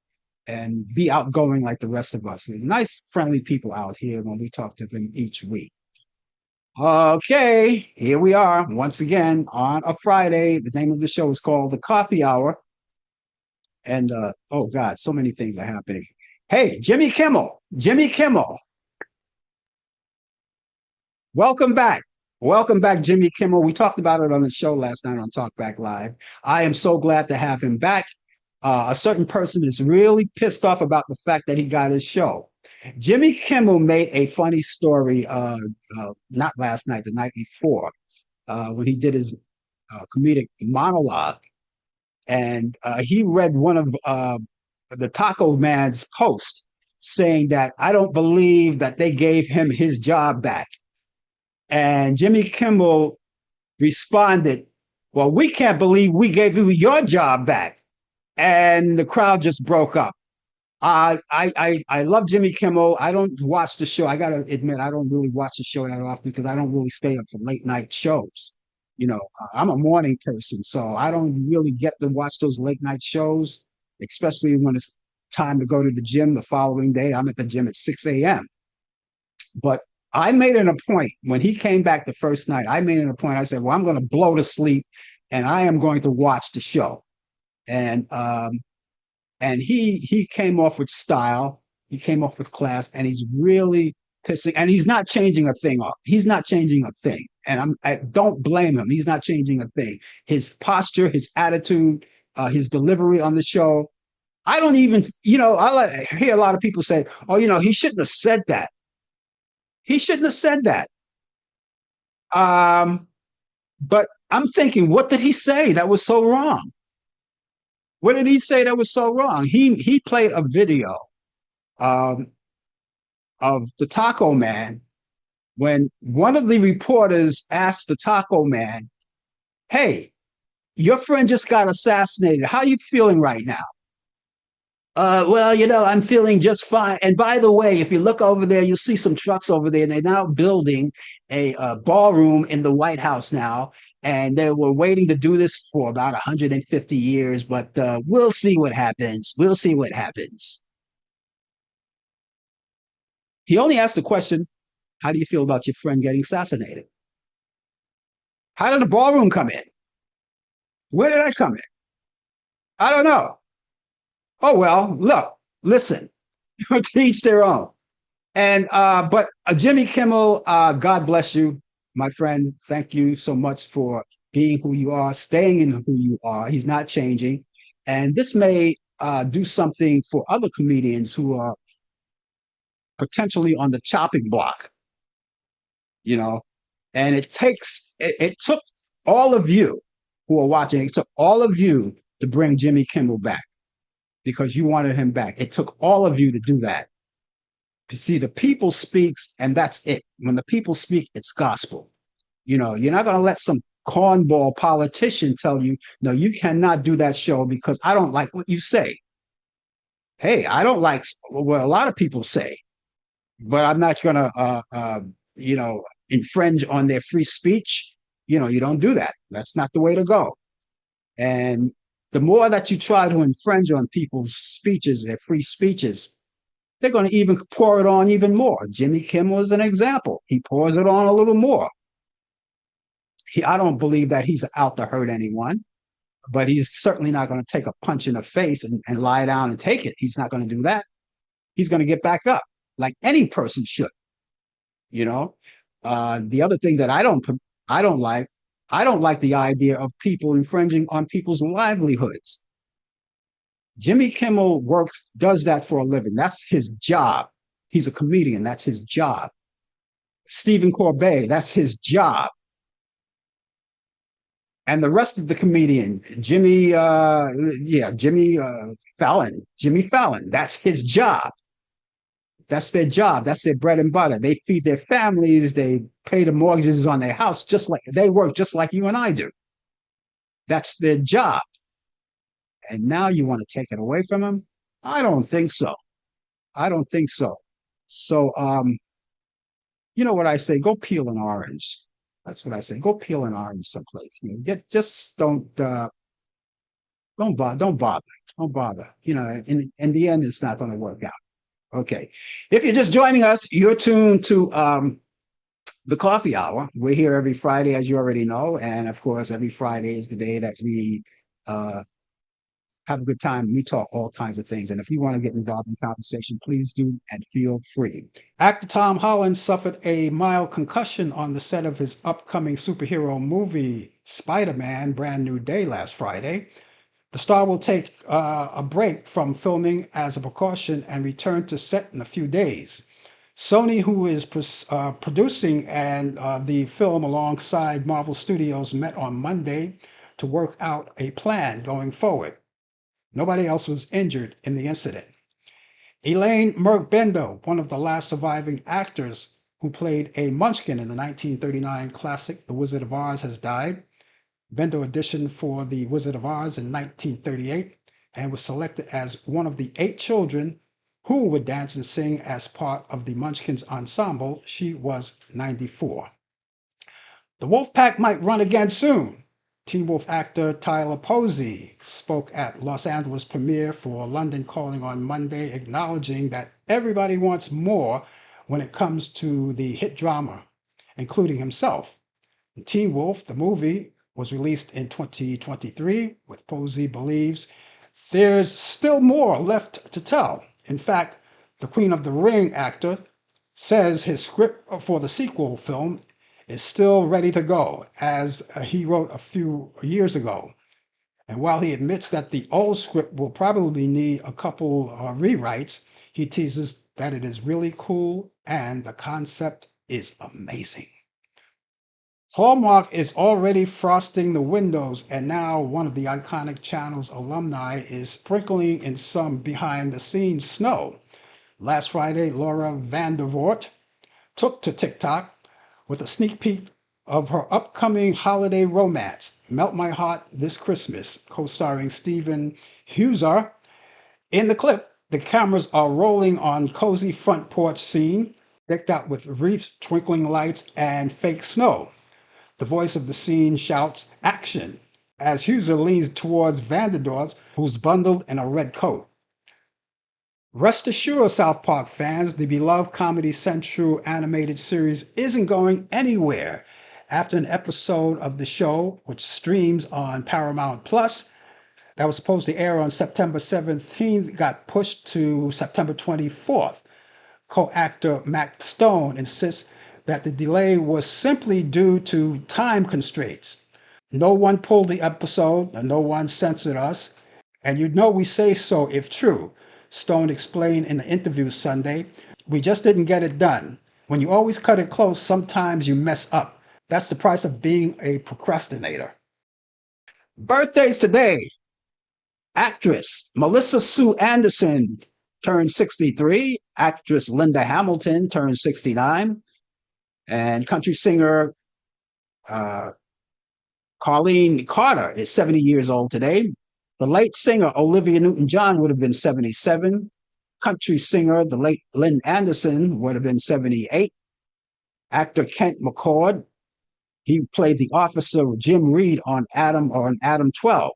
Speaker 3: be outgoing like the rest of us. And nice, friendly people out here when we talk to them each week. Okay, here we are once again on a Friday. The name of the show is called The Coffee Hour. And oh God, so many things are happening. Hey, Jimmy Kimmel, welcome back. Welcome back, Jimmy Kimmel. We talked about it on the show last night on Talkback Live. I am so glad to have him back. A certain person is really pissed off about the fact that he got his show. Jimmy Kimmel made a funny story, not last night, the night before, when he did his comedic monologue. And he read one of the Taco Man's post saying that I don't believe that they gave him his job back. And Jimmy Kimmel responded, well, we can't believe we gave you your job back. And the crowd just broke up. I love Jimmy Kimmel. I don't watch the show. I got to admit, I don't really watch the show that often because I don't really stay up for late night shows. I'm a morning person, so I don't really get to watch those late night shows, especially when it's time to go to the gym the following day. I'm at the gym at 6 a.m. But I made it a point when he came back the first night. I made it a point. I said, well, I'm going to blow to sleep and I am going to watch the show. And he came off with style. He came off with class, and he's really pissing. And he's not changing a thing off. He's not changing a thing. And I don't blame him. He's not changing a thing. His posture, his attitude, his delivery on the show. I don't even, I hear a lot of people say, oh, he shouldn't have said that. He shouldn't have said that. But I'm thinking, what did he say that was so wrong? What did he say that was so wrong? He played a video of the Taco Man when one of the reporters asked the Taco Man, hey, your friend just got assassinated. How are you feeling right now? Well, I'm feeling just fine. And by the way, if you look over there, you'll see some trucks over there. And they're now building a ballroom in the White House now. And they were waiting to do this for about 150 years. But we'll see what happens. We'll see what happens. He only asked the question, how do you feel about your friend getting assassinated? How did the ballroom come in? Where did I come in? I don't know. Oh, well, look, listen, to each their own. And but Jimmy Kimmel, God bless you, my friend. Thank you so much for being who you are, staying in who you are. He's not changing, and this may do something for other comedians who are potentially on the chopping block. You know, and it took all of you who are watching. It took all of you to bring Jimmy Kimmel back because you wanted him back. It took all of you to do that. You see, the people speaks, and that's it. When the people speak, it's gospel. You're not going to let some cornball politician tell you, no, you cannot do that show because I don't like what you say. Hey, I don't like what a lot of people say, but I'm not going to, you know, infringe on their free speech. You don't do that. That's not the way to go. And the more that you try to infringe on people's speeches, their free speeches, they're going to even pour it on even more. Jimmy Kimmel is an example. He pours it on a little more. I don't believe that he's out to hurt anyone, but he's certainly not going to take a punch in the face and lie down and take it. He's not going to do that. He's going to get back up like any person should. You know, the other thing that I don't like, I don't like the idea of people infringing on people's livelihoods. Jimmy Kimmel does that for a living. That's his job. He's a comedian. That's his job. Stephen Corbett, that's his job. And the rest of the comedian, Jimmy Fallon, that's his job. That's their job. That's their bread and butter. They feed their families. They pay the mortgages on their house, just like they work, just like you and I do. That's their job. And now you want to take it away from them? I don't think so. I don't think so. So, you know what I say? Go peel an orange. That's what I say. Go peel an orange someplace. Just don't bother. Don't bother. In the end, it's not going to work out. Okay. If you're just joining us, you're tuned to the Coffee Hour. We're here every Friday, as you already know, and of course, every Friday is the day that we have a good time. We talk all kinds of things. And if you want to get involved in conversation, please do and feel free. Actor Tom Holland suffered a mild concussion on the set of his upcoming superhero movie, Spider-Man: Brand New Day, last Friday. The star will take a break from filming as a precaution and return to set in a few days. Sony, who is producing the film alongside Marvel Studios, met on Monday to work out a plan going forward. Nobody else was injured in the incident. Elaine Merck-Bendo, one of the last surviving actors who played a Munchkin in the 1939 classic The Wizard of Oz, has died. Bendo auditioned for The Wizard of Oz in 1938 and was selected as one of the 8 children who would dance and sing as part of the Munchkins ensemble. She was 94. The Wolfpack might run again soon. Teen Wolf actor Tyler Posey spoke at Los Angeles premiere for London Calling on Monday, acknowledging that everybody wants more when it comes to the hit drama, including himself. Teen Wolf, the movie, was released in 2023, with Posey believes there's still more left to tell. In fact, the Queen of the Ring actor says his script for the sequel film is still ready to go, as he wrote a few years ago. And while he admits that the old script will probably need a couple rewrites, he teases that it is really cool and the concept is amazing. Hallmark is already frosting the windows, and now one of the iconic channel's alumni is sprinkling in some behind-the-scenes snow. Last Friday, Laura Vandervoort took to TikTok with a sneak peek of her upcoming holiday romance, Melt My Heart This Christmas, co-starring Steven Hauser. In the clip, the cameras are rolling on cozy front porch scene, decked out with wreaths, twinkling lights, and fake snow. The voice of the scene shouts, "Action," as Hauser leans towards Vandervoort, who's bundled in a red coat. Rest assured, South Park fans, the beloved Comedy Central animated series isn't going anywhere. After an episode of the show, which streams on Paramount Plus, that was supposed to air on September 17th, got pushed to September 24th. co-actor Matt Stone insists that the delay was simply due to time constraints. No one pulled the episode, and no one censored us, and you know we say so if true, Stone explained in the interview Sunday. We just didn't get it done. When you always cut it close, sometimes you mess up. That's the price of being a procrastinator. Birthdays today. Actress Melissa Sue Anderson turned 63. Actress Linda Hamilton turned 69. And country singer Colleen Carter is 70 years old today. The late singer Olivia Newton-John would have been 77. Country singer, the late Lynn Anderson, would have been 78. Actor Kent McCord, he played the officer Jim Reed on Adam 12.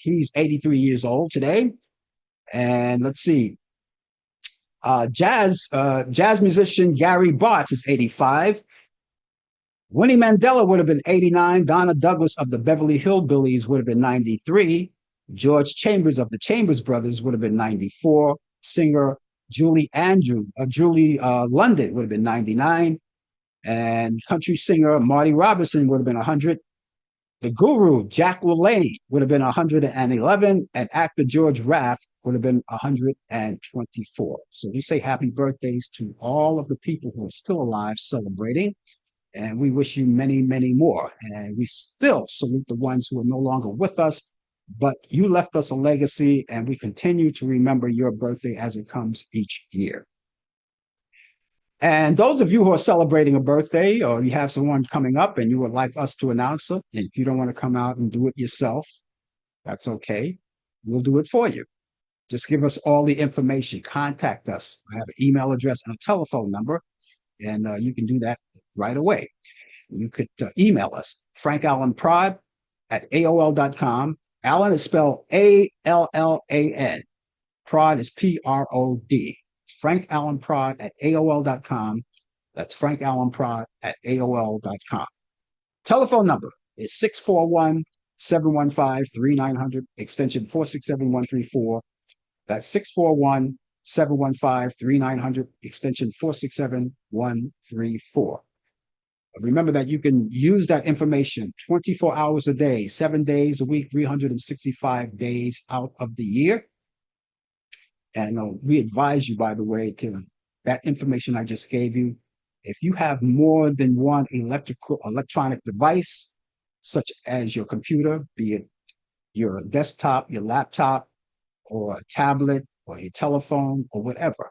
Speaker 3: He's 83 years old today. And let's see, jazz musician Gary Bartz is 85. Winnie Mandela would have been 89. Donna Douglas of the Beverly Hillbillies would have been 93. George Chambers of the Chambers Brothers would have been 94. Singer Julie London would have been 99. And country singer Marty Robertson would have been 100. The Guru, Jack LaLanne, would have been 111. And actor George Raft would have been 124. So we say happy birthdays to all of the people who are still alive celebrating. And we wish you many, many more. And we still salute the ones who are no longer with us, but you left us a legacy, and we continue to remember your birthday as it comes each year. And those of you who are celebrating a birthday, or you have someone coming up and you would like us to announce it, and if you don't want to come out and do it yourself, that's okay. We'll do it for you. Just give us all the information. Contact us. I have an email address and a telephone number, and you can do that right away. You could email us, frankallanprod at AOL.com. Allan is spelled Allan. Prod is Prod. frankallanprod at AOL.com. That's frankallanprod at AOL.com. Telephone number is 641-715-3900, extension 467134. That's 641-715-3900, extension 467134. Remember that you can use that information 24 hours a day, 7 days a week, 365 days out of the year. And we advise you, by the way, to that information I just gave you. If you have more than one electronic device, such as your computer, be it your desktop, your laptop, or a tablet, or your telephone, or whatever,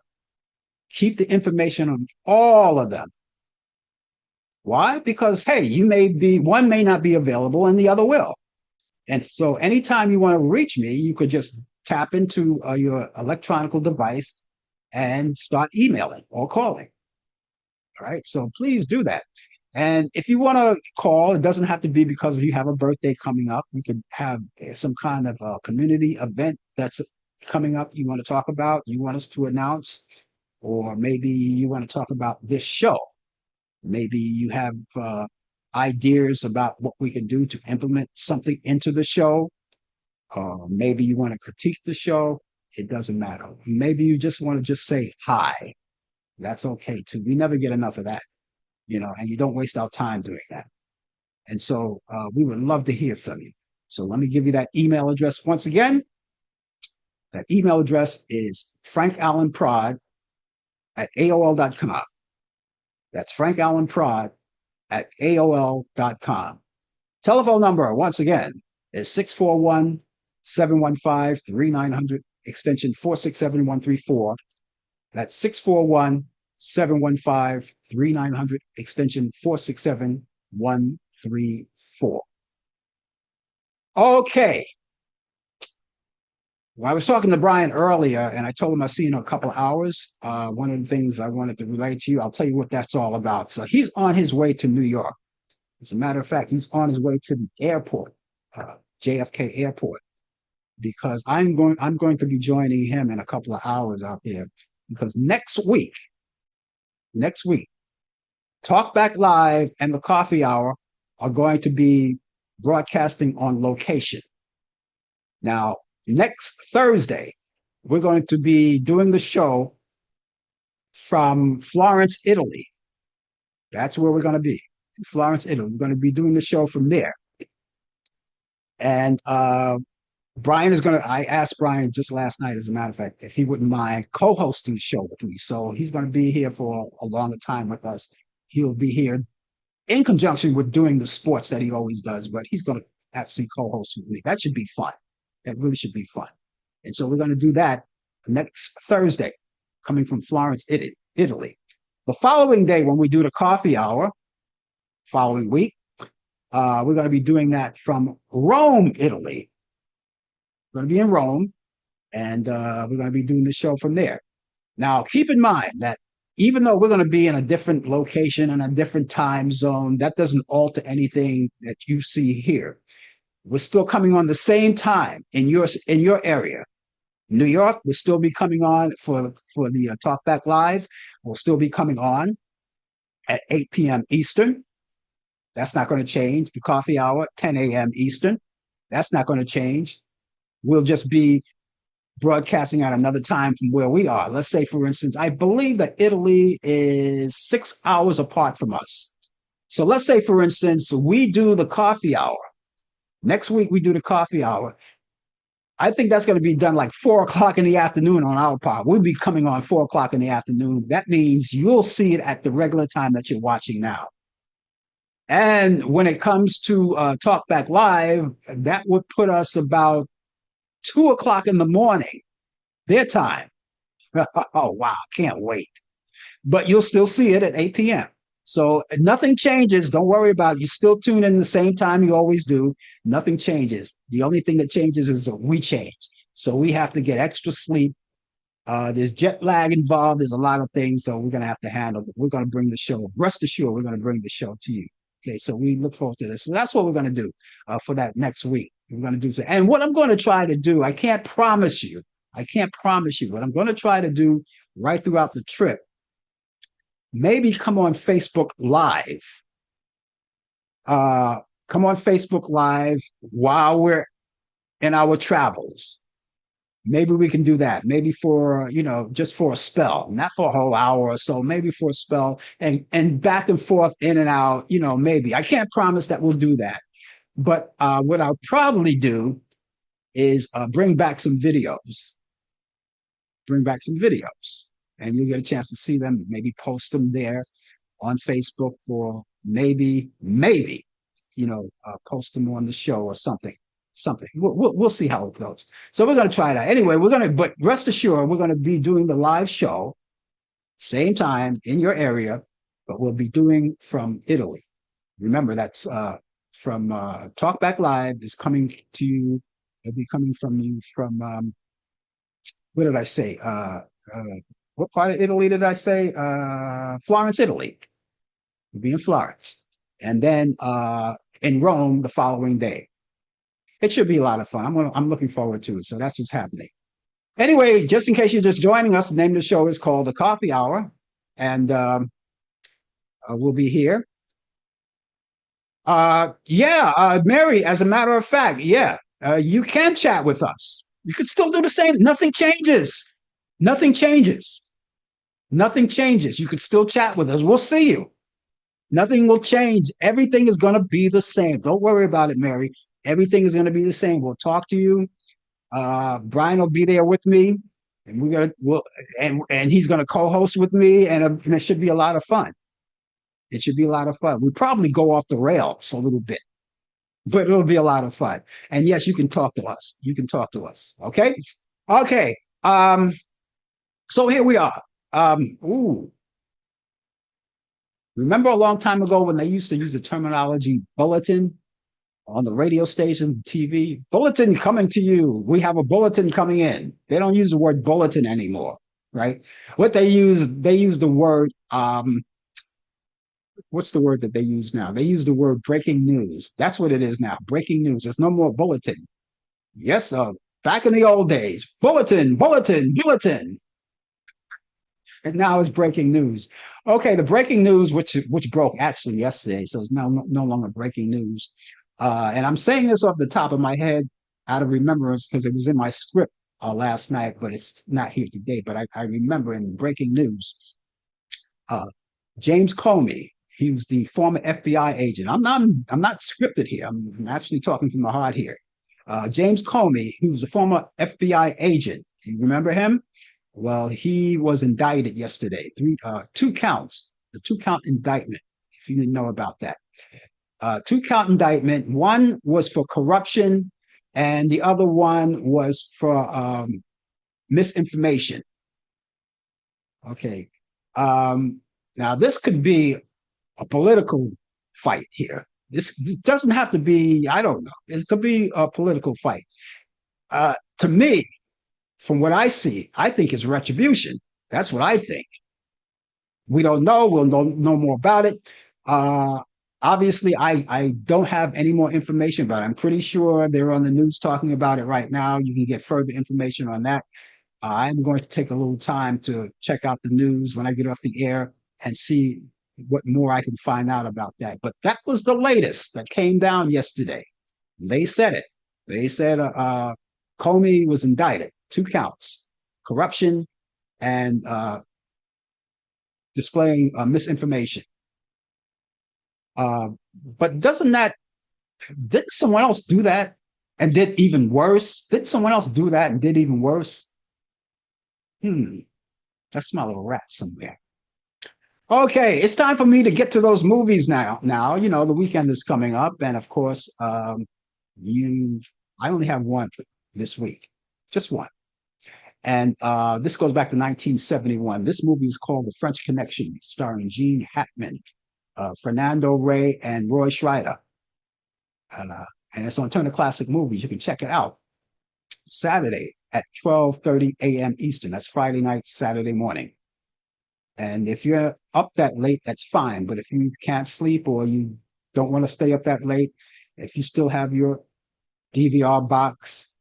Speaker 3: keep the information on all of them. Why? Because, hey, one may not be available and the other will. And so anytime you want to reach me, you could just tap into your electronic device and start emailing or calling. All right. So please do that. And if you want to call, it doesn't have to be because you have a birthday coming up. We could have some kind of community event that's coming up you want to talk about, you want us to announce, or maybe you want to talk about this show. Maybe you have ideas about what we can do to implement something into the show. Maybe you want to critique the show. It doesn't matter. Maybe you just want to just say hi. That's okay too. We never get enough of that, and you don't waste our time doing that. And so we would love to hear from you. So let me give you that email address once again. That email address is frankallanprod at AOL.com. That's frankallanprod at AOL.com. Telephone number, once again, is 641-715-3900, extension 467134. That's 641-715-3900, extension 467134. Okay. Well, I was talking to Brian earlier, and I told him I'll see you in a couple of hours. One of the things I wanted to relate to you, I'll tell you what that's all about. So he's on his way to New York. As a matter of fact, he's on his way to the airport, JFK Airport, because I'm going to be joining him in a couple of hours out there. Because next week, Talk Back Live and the Coffee Hour are going to be broadcasting on location. Now, next Thursday, we're going to be doing the show from Florence, Italy. That's where we're going to be. In Florence, Italy. We're going to be doing the show from there. And Brian is going to, I asked Brian just last night, as a matter of fact, if he wouldn't mind co hosting the show with me. So he's going to be here for a longer time with us. He'll be here in conjunction with doing the sports that he always does, but he's going to actually co host with me. That should be fun. That really should be fun. And so we're going to do that next Thursday, coming from Florence, Italy. The following day, when we do the coffee hour, following week, we're going to be doing that from Rome, Italy. We're going to be in Rome, and we're going to be doing the show from there. Now, keep in mind that even though we're going to be in a different location and a different time zone, that doesn't alter anything that you see here. We're still coming on the same time in your area. New York will still be coming on for the Talkback Live. We'll still be coming on at 8 p.m. Eastern. That's not going to change. The coffee hour, 10 a.m. Eastern. That's not going to change. We'll just be broadcasting at another time from where we are. Let's say, for instance, I believe that Italy is 6 hours apart from us. So let's say, for instance, we do the coffee hour. Next week, we do the coffee hour. I think that's going to be done like 4 o'clock in the afternoon on our part. We'll be coming on 4 o'clock in the afternoon. That means you'll see it at the regular time that you're watching now. And when it comes to Talkback Live, that would put us about 2 o'clock in the morning, their time. Oh, wow. Can't wait. But you'll still see it at 8 p.m. So nothing changes. Don't worry about it. You still tune in the same time you always do. Nothing changes. The only thing that changes is that we change. So we have to get extra sleep. There's jet lag involved. There's a lot of things that we're going to have to handle. But we're going to bring the show. Rest assured, we're going to bring the show to you. Okay, so we look forward to this. So that's what we're going to do for that next week. We're going to do so. And what I'm going to try to do, I can't promise you, but I'm going to try to do right throughout the trip. Maybe come on Facebook Live. Come on Facebook Live while we're in our travels. Maybe we can do that. Maybe for, just for a spell, not for a whole hour or so, maybe for a spell and back and forth, in and out, maybe. I can't promise that we'll do that. But what I'll probably do is bring back some videos. And you'll get a chance to see them, maybe post them there on Facebook, or maybe, post them on the show or something. We'll see how it goes. So we're going to try that. Anyway, but rest assured, we're going to be doing the live show, same time in your area, but we'll be doing from Italy. Remember, that's from Talkback Live is coming to you. It'll be coming from you from, what did I say? What part of Italy did I say? Florence, Italy. We'll be in Florence. And then in Rome the following day. It should be a lot of fun. I'm looking forward to it. So that's what's happening. Anyway, just in case you're just joining us, the name of the show is called The Coffee Hour. And we'll be here. Mary, as a matter of fact, you can chat with us. You can still do the same. Nothing changes. You could still chat with us. We'll see you. Nothing will change. Everything is going to be the same. Don't worry about it, Mary. Everything is going to be the same. We'll talk to you. Brian will be there with me, and and he's going to co-host with me, and it should be a lot of fun. We probably go off the rails a little bit, but it'll be a lot of fun. And yes, you can talk to us. Okay. So here we are. Remember a long time ago when they used to use the terminology bulletin on the radio station, TV? Bulletin coming to you. We have a bulletin coming in. They don't use the word bulletin anymore, right? What they use the word, what's the word that they use now? They use the word breaking news. That's what it is now. Breaking news. There's no more bulletin. Yes, back in the old days, bulletin. And now it's breaking news. Okay, the breaking news, which broke actually yesterday, so it's now no longer breaking news. And I'm saying this off the top of my head out of remembrance because it was in my script last night, but it's not here today. But I remember in breaking news, Uh, James Comey, he was the former FBI agent. I'm not scripted here. I'm actually talking from the heart here. James Comey, he was a former FBI agent. You remember him? Well, he was indicted yesterday. Two counts, the two-count indictment. If you didn't know about that, two-count indictment. One was for corruption, and the other one was for misinformation. Okay. Now this could be a political fight here. This doesn't have to be, I don't know. It could be a political fight. To me, from what I see, I think it's retribution. That's what I think. We don't know. We'll know more about it. Obviously, I don't have any more information, but I'm pretty sure they're on the news talking about it right now. You can get further information on that. I'm going to take a little time to check out the news when I get off the air and see what more I can find out about that. But that was the latest that came down yesterday. They said it. They said Comey was indicted, two counts, corruption and displaying misinformation. But doesn't that, didn't someone else do that and did even worse? Didn't someone else do that and did even worse? I smell a rat somewhere. Okay, it's time for me to get to those movies now. Now, the weekend is coming up, and of course, you I only have one this week, just one. And this goes back to 1971. This movie is called The French Connection, starring Gene Hackman, Fernando Rey, and Roy Schreider. And it's on Turner Classic Movies. You can check it out Saturday at 12:30 a.m. Eastern. That's Friday night, Saturday morning. And if you're up that late, that's fine. But if you can't sleep or you don't want to stay up that late, if you still have your DVR box,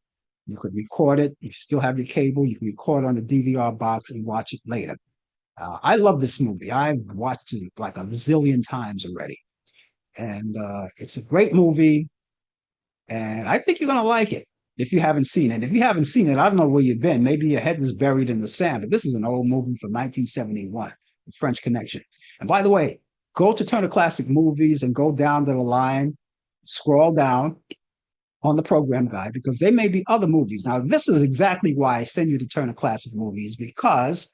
Speaker 3: you could record it. If you still have your cable, you can record on the DVR box and watch it later. I love this movie. I've watched it like a zillion times already. And it's a great movie. And I think you're going to like it if you haven't seen it. If you haven't seen it, I don't know where you've been. Maybe your head was buried in the sand, but this is an old movie from 1971, The French Connection. And by the way, go to Turner Classic Movies and go down to the line, scroll down on the program guide, because there may be other movies. Now, this is exactly why I send you to Turner Classic Movies, because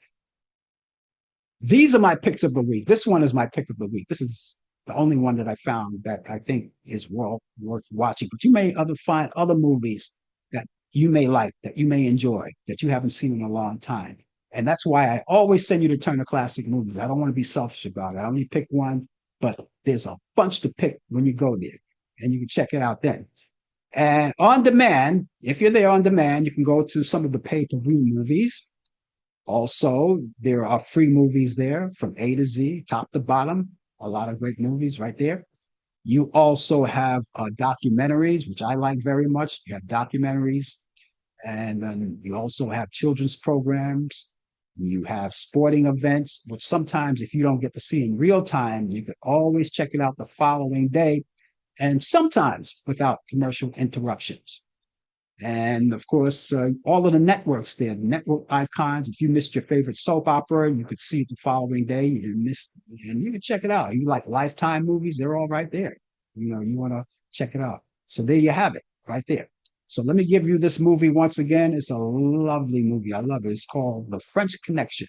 Speaker 3: these are my picks of the week. This one is my pick of the week. This is the only one that I found that I think is worth watching. But you may find other movies that you may like, that you may enjoy, that you haven't seen in a long time. And that's why I always send you to Turner Classic Movies. I don't want to be selfish about it. I only pick one, but there's a bunch to pick when you go there, and you can check it out then. And on demand, if you're there on demand, you can go to some of the pay-per-view movies. Also, there are free movies there from A to Z, top to bottom. A lot of great movies right there. You also have documentaries, which I like very much. You have documentaries, and then you also have children's programs. You have sporting events, which sometimes if you don't get to see in real time, you can always check it out the following day, and sometimes without commercial interruptions. And of course, all of the networks there, network icons. If you missed your favorite soap opera, you could see it the following day. You missed, and you can check it out. You like Lifetime movies, they're all right there. You want to check it out. So there you have it, right there. So let me give you this movie once again. It's a lovely movie. I love it. It's called The French Connection.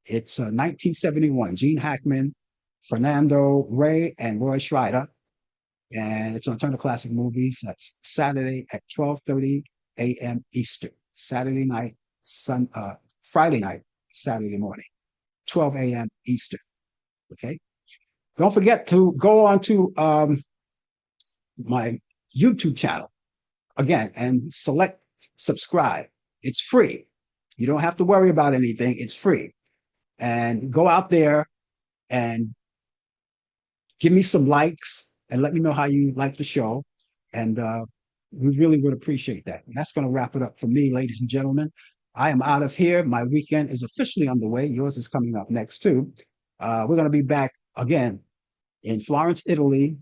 Speaker 3: It's 1971. Gene Hackman, Fernando Rey, and Roy Schreider. And it's on Turner Classic Movies. That's Saturday at 12:30 a.m. Eastern. Saturday night, Friday night, Saturday morning, 12 a.m. Eastern. Okay. Don't forget to go on to my YouTube channel again and select subscribe. It's free. You don't have to worry about anything. It's free. And go out there and give me some likes and let me know how you like the show. And we really would appreciate that. And that's going to wrap it up for me, ladies and gentlemen. I am out of here. My weekend is officially underway. Yours is coming up next, too. We're going to be back again in Florence, Italy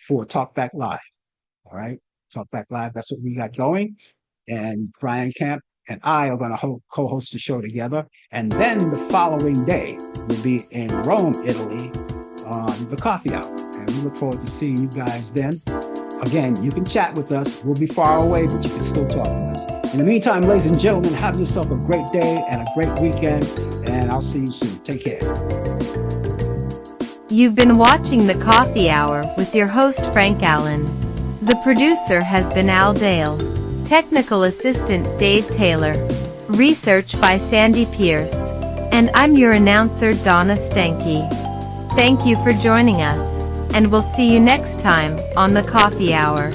Speaker 3: for Talk Back Live. All right. Talk Back Live. That's what we got going. And Brian Camp and I are going to co-host the show together. And then the following day, we'll be in Rome, Italy, on the coffee hour. And we look forward to seeing you guys then. Again, you can chat with us. We'll be far away, but you can still talk with us. In the meantime, ladies and gentlemen, have yourself a great day and a great weekend, and I'll see you soon. Take care.
Speaker 2: You've been watching The Coffee Hour with your host Frank Allan. The producer has been Al Dale. Technical assistant Dave Taylor. Research by Sandy Pierce. And I'm your announcer Donna Stenke. Thank you for joining us, and we'll see you next time on The Coffee Hour.